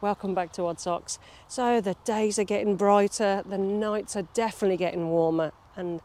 welcome back to Odd Socks. So the days are getting brighter, the nights are definitely getting warmer, and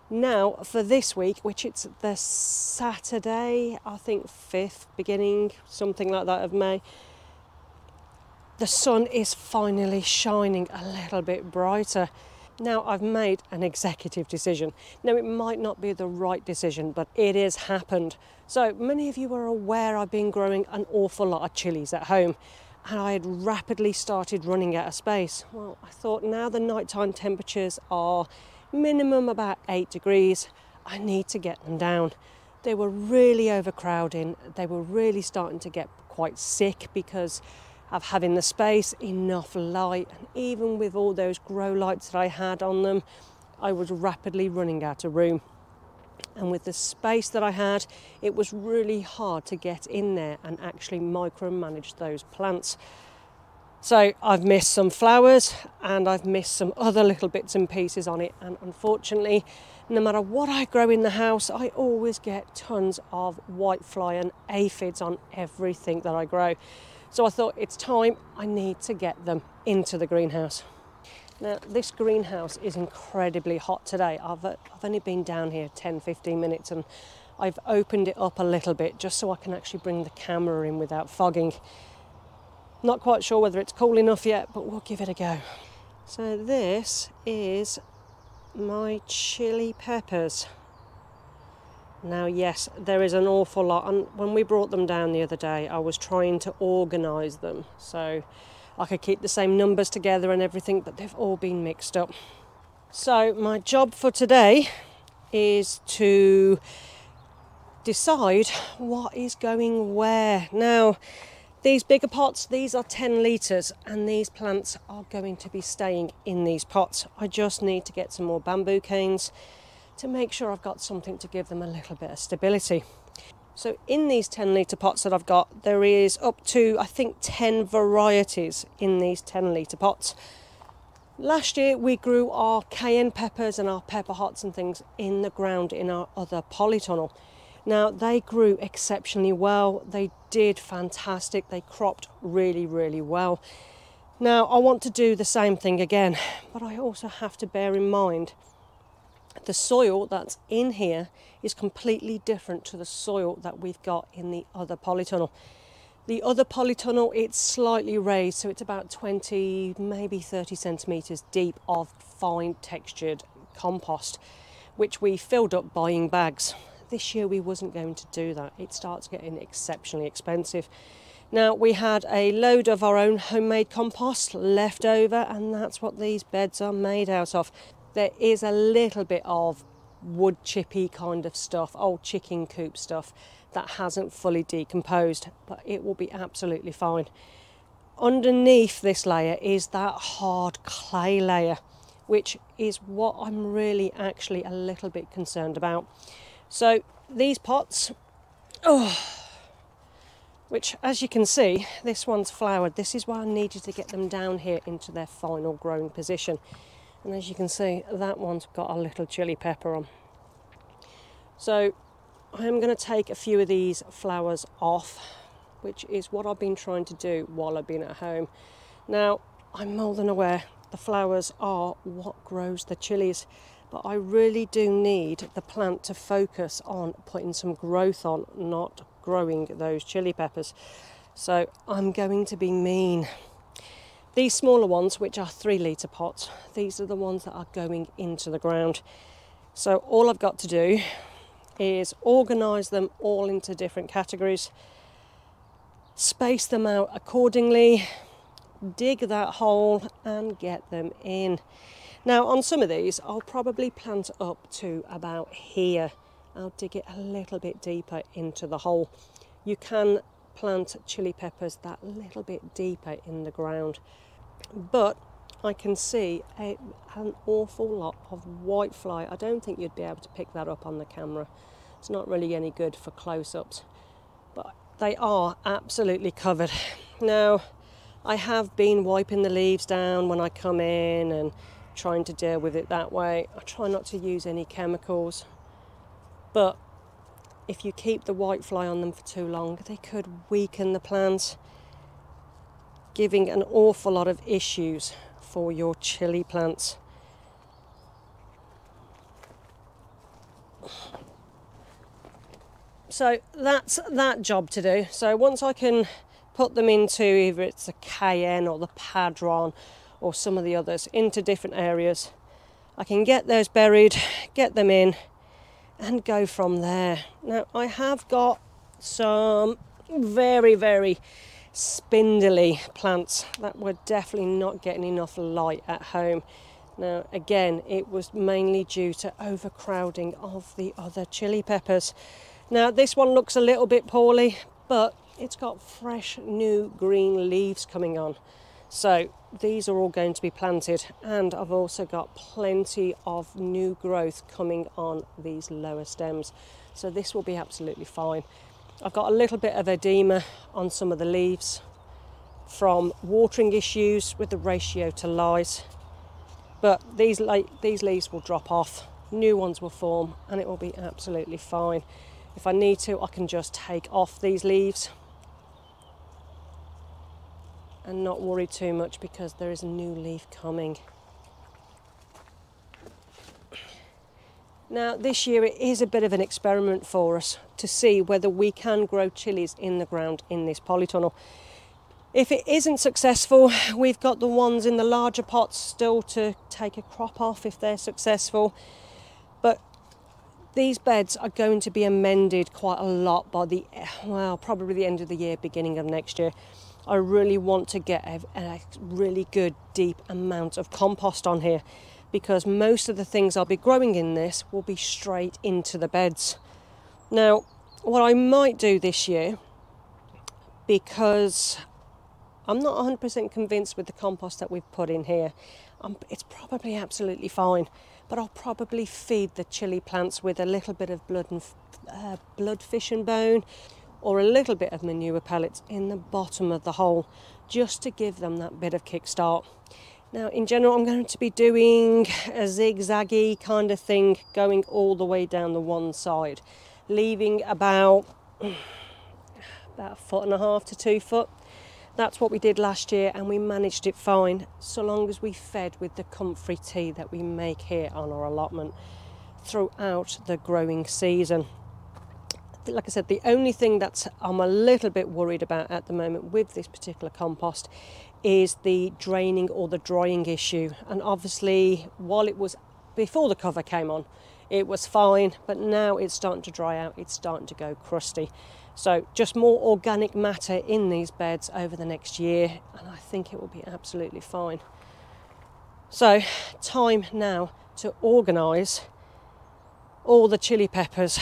now for this week, which it's the Saturday, I think 5th beginning, something like that, of May, the sun is finally shining a little bit brighter. Now I've made an executive decision. Now it might not be the right decision, but it has happened. So many of you are aware I've been growing an awful lot of chilies at home, and I had rapidly started running out of space. Well, I thought now the nighttime temperatures are minimum about 8 degrees, I need to get them down. They were really overcrowding, they were really starting to get quite sick because of having the space, enough light, and even with all those grow lights that I had on them, I was rapidly running out of room. And with the space that I had, it was really hard to get in there and actually micromanage those plants. So I've missed some flowers and I've missed some other little bits and pieces on it, and unfortunately, no matter what I grow in the house, I always get tons of whitefly and aphids on everything that I grow. So I thought it's time, I need to get them into the greenhouse. Now this greenhouse is incredibly hot today. I've only been down here 10-15 minutes and I've opened it up a little bit just so I can actually bring the camera in without fogging. Not quite sure whether it's cool enough yet, but we'll give it a go. So this is my chili peppers. Now yes, there is an awful lot, and when we brought them down the other day I was trying to organise them so I could keep the same numbers together and everything, but they've all been mixed up. So my job for today is to decide what is going where. Now these bigger pots, these are 10 litres, and these plants are going to be staying in these pots. I just need to get some more bamboo canes to make sure I've got something to give them a little bit of stability. So in these 10 litre pots that I've got, there is up to, I think, 10 varieties in these 10 litre pots. Last year we grew our cayenne peppers and our pepper hearts and things in the ground in our other polytunnel. Now they grew exceptionally well, they did fantastic, they cropped really, really well. Now I want to do the same thing again, but I also have to bear in mind the soil that's in here is completely different to the soil that we've got in the other polytunnel. The other polytunnel, it's slightly raised, so it's about 20, maybe 30 centimetres deep of fine textured compost, which we filled up buying bags. This year we wasn't going to do that. It starts getting exceptionally expensive. Now we had a load of our own homemade compost left over, and that's what these beds are made out of. There is a little bit of wood chippy kind of stuff, old chicken coop stuff, that hasn't fully decomposed, but it will be absolutely fine. Underneath this layer is that hard clay layer, which is what I'm really actually a little bit concerned about. So these pots, which as you can see, this one's flowered. This is why I needed to get them down here into their final growing position. And as you can see, that one's got a little chili pepper on. So I am going to take a few of these flowers off, which is what I've been trying to do while I've been at home. Now, I'm more than aware the flowers are what grows the chilies, but I really do need the plant to focus on putting some growth on, not growing those chili peppers. So I'm going to be mean. These smaller ones, which are 3 litre pots, these are the ones that are going into the ground. So all I've got to do is organise them all into different categories, space them out accordingly, dig that hole and get them in. Now on some of these, I'll probably plant up to about here. I'll dig it a little bit deeper into the hole. You can plant chili peppers that little bit deeper in the ground, but I can see an awful lot of whitefly. I don't think you'd be able to pick that up on the camera. It's not really any good for close-ups, but they are absolutely covered. Now I have been wiping the leaves down when I come in and trying to deal with it that way. I try not to use any chemicals, but if you keep the whitefly on them for too long, they could weaken the plants. giving an awful lot of issues for your chilli plants. So that's that job to do. So once I can put them into either it's the Cayenne or the Padron or some of the others into different areas, I can get those buried, get them in and go from there. Now I have got some very, very spindly plants that were definitely not getting enough light at home. Now again, it was mainly due to overcrowding of the other chilli peppers. Now this one looks a little bit poorly, but it's got fresh new green leaves coming on. So these are all going to be planted, and I've also got plenty of new growth coming on these lower stems. So this will be absolutely fine. I've got a little bit of edema on some of the leaves from watering issues with the ratio to light, but these leaves will drop off, new ones will form, and it will be absolutely fine. If I need to, I can just take off these leaves and not worry too much because there is a new leaf coming. Now this year it is a bit of an experiment for us to see whether we can grow chilies in the ground in this polytunnel. If it isn't successful, we've got the ones in the larger pots still to take a crop off if they're successful. But these beds are going to be amended quite a lot by probably the end of the year, beginning of next year. I really want to get a really good deep amount of compost on here, because most of the things I'll be growing in this will be straight into the beds. Now, what I might do this year, because I'm not 100% convinced with the compost that we've put in here, it's probably absolutely fine, but I'll probably feed the chilli plants with a little bit of blood fish and bone, or a little bit of manure pellets in the bottom of the hole, just to give them that bit of kickstart. Now in general I'm going to be doing a zigzaggy kind of thing, going all the way down the one side, leaving about 1.5 to 2 foot. That's what we did last year, and we managed it fine, so long as we fed with the comfrey tea that we make here on our allotment throughout the growing season. Like I said, the only thing that I'm a little bit worried about at the moment with this particular compost is the draining or the drying issue. And obviously, while it was before the cover came on, it was fine, but now it's starting to dry out, it's starting to go crusty. So just more organic matter in these beds over the next year, and I think it will be absolutely fine. So time now to organise all the chilli peppers.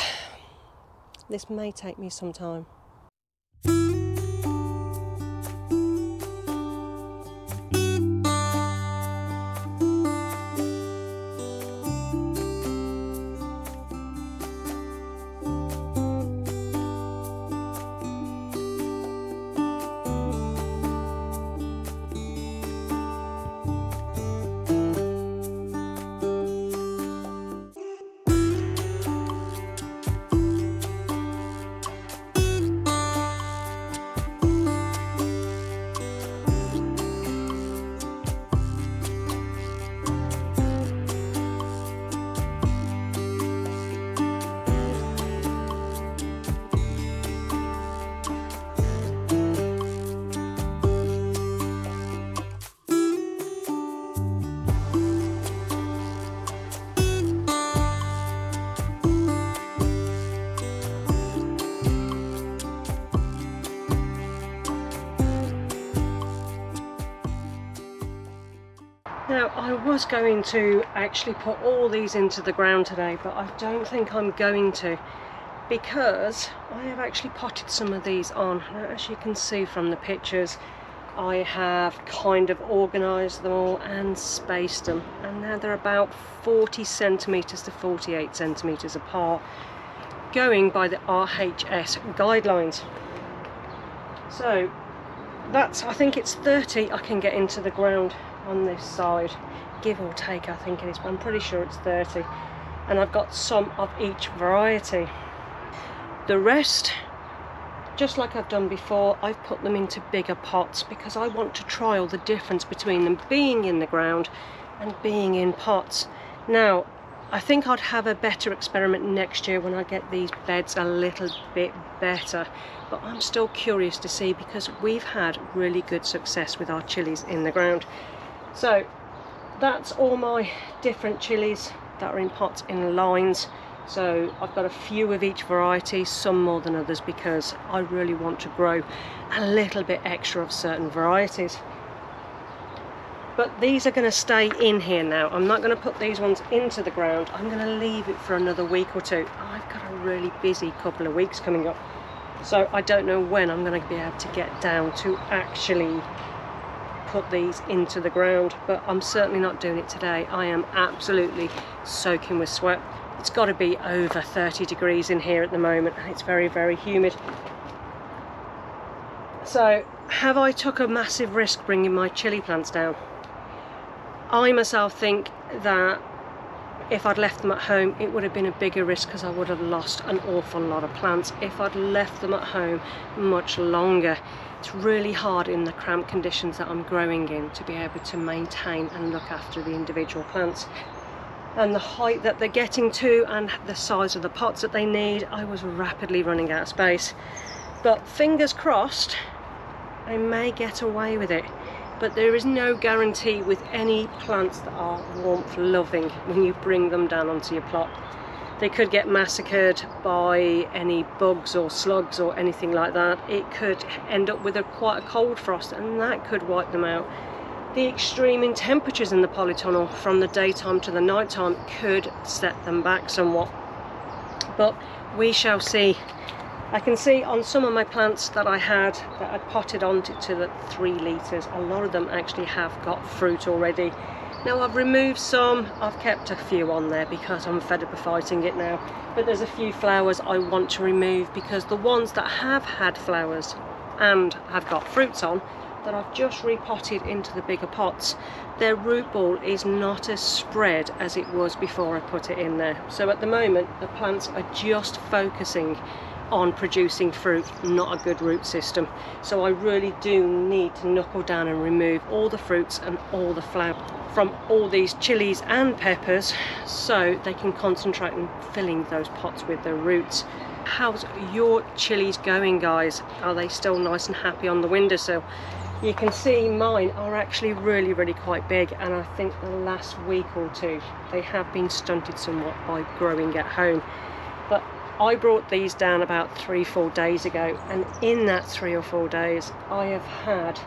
This may take me some time. Now I was going to actually put all these into the ground today, but I don't think I'm going to, because I have actually potted some of these on. Now, as you can see from the pictures, I have kind of organised them all and spaced them, and now they're about 40 centimetres to 48 centimetres apart, going by the RHS guidelines. So that's, I think it's 30 I can get into the ground on this side, give or take. I think it is, but I'm pretty sure it's 30, and I've got some of each variety. The rest just like I've done before, I've put them into bigger pots because I want to trial the difference between them being in the ground and being in pots. Now, I think I'd have a better experiment next year when I get these beds a little bit better, but I'm still curious to see because we've had really good success with our chilies in the ground. So that's all my different chilies that are in pots in lines. So I've got a few of each variety, some more than others, because I really want to grow a little bit extra of certain varieties. But these are going to stay in here now. I'm not going to put these ones into the ground. I'm going to leave it for another week or two. I've got a really busy couple of weeks coming up, so I don't know when I'm going to be able to get down to actually put these into the ground, but I'm certainly not doing it today. I am absolutely soaking with sweat. It's got to be over 30 degrees in here at the moment, and it's very, very humid. So, have I took a massive risk bringing my chilli plants down? I myself think that if I'd left them at home, it would have been a bigger risk because I would have lost an awful lot of plants. If I'd left them at home much longer, it's really hard in the cramped conditions that I'm growing in to be able to maintain and look after the individual plants. And the height that they're getting to and the size of the pots that they need, I was rapidly running out of space. But fingers crossed, I may get away with it. But there is no guarantee with any plants that are warmth loving when you bring them down onto your plot. They could get massacred by any bugs or slugs or anything like that. It could end up with quite a cold frost, and that could wipe them out. The extreme in temperatures in the polytunnel from the daytime to the nighttime could set them back somewhat. But we shall see. I can see on some of my plants that I had that I'd potted onto to the 3 litres, a lot of them actually have got fruit already. Now I've removed some, I've kept a few on there because I'm fed up of fighting it now. But there's a few flowers I want to remove because the ones that have had flowers and have got fruits on, that I've just repotted into the bigger pots, their root ball is not as spread as it was before I put it in there. So at the moment the plants are just focusing on producing fruit, not a good root system. So I really do need to knuckle down and remove all the fruits and all the flower from all these chilies and peppers so they can concentrate on filling those pots with their roots. How's your chilies going, guys? Are they still nice and happy on the windowsill? You can see mine are actually really quite big, and I think the last week or two they have been stunted somewhat by growing at home. But I brought these down about 3-4 days ago, and in that 3 or 4 days I have had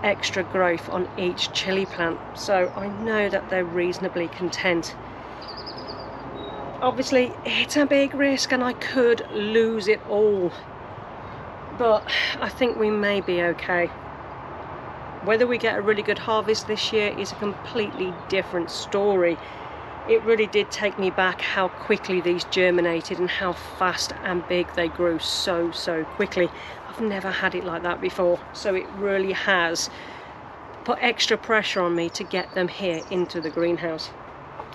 extra growth on each chili plant, so I know that they're reasonably content. Obviously it's a big risk and I could lose it all, but I think we may be okay. Whether we get a really good harvest this year is a completely different story. It really did take me back how quickly these germinated and how fast and big they grew so quickly. I've never had it like that before, so it really has put extra pressure on me to get them here into the greenhouse.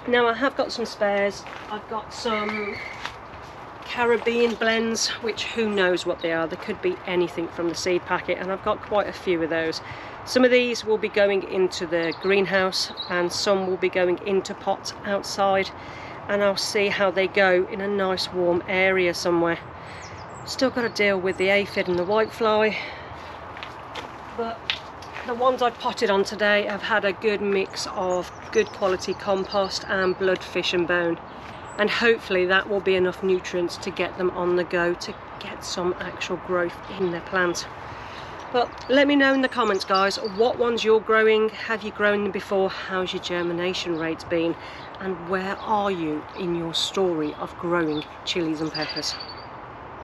Now I have got some spares. I've got some Caribbean blends, which who knows what they are. They could be anything from the seed packet, and I've got quite a few of those. Some of these will be going into the greenhouse and some will be going into pots outside, and I'll see how they go in a nice warm area somewhere. Still got to deal with the aphid and the whitefly, but the ones I've potted on today have had a good mix of good quality compost and blood, fish and bone, and hopefully that will be enough nutrients to get them on the go to get some actual growth in their plant. But let me know in the comments, guys, what ones you're growing. Have you grown them before? How's your germination rates been? And where are you in your story of growing chilies and peppers?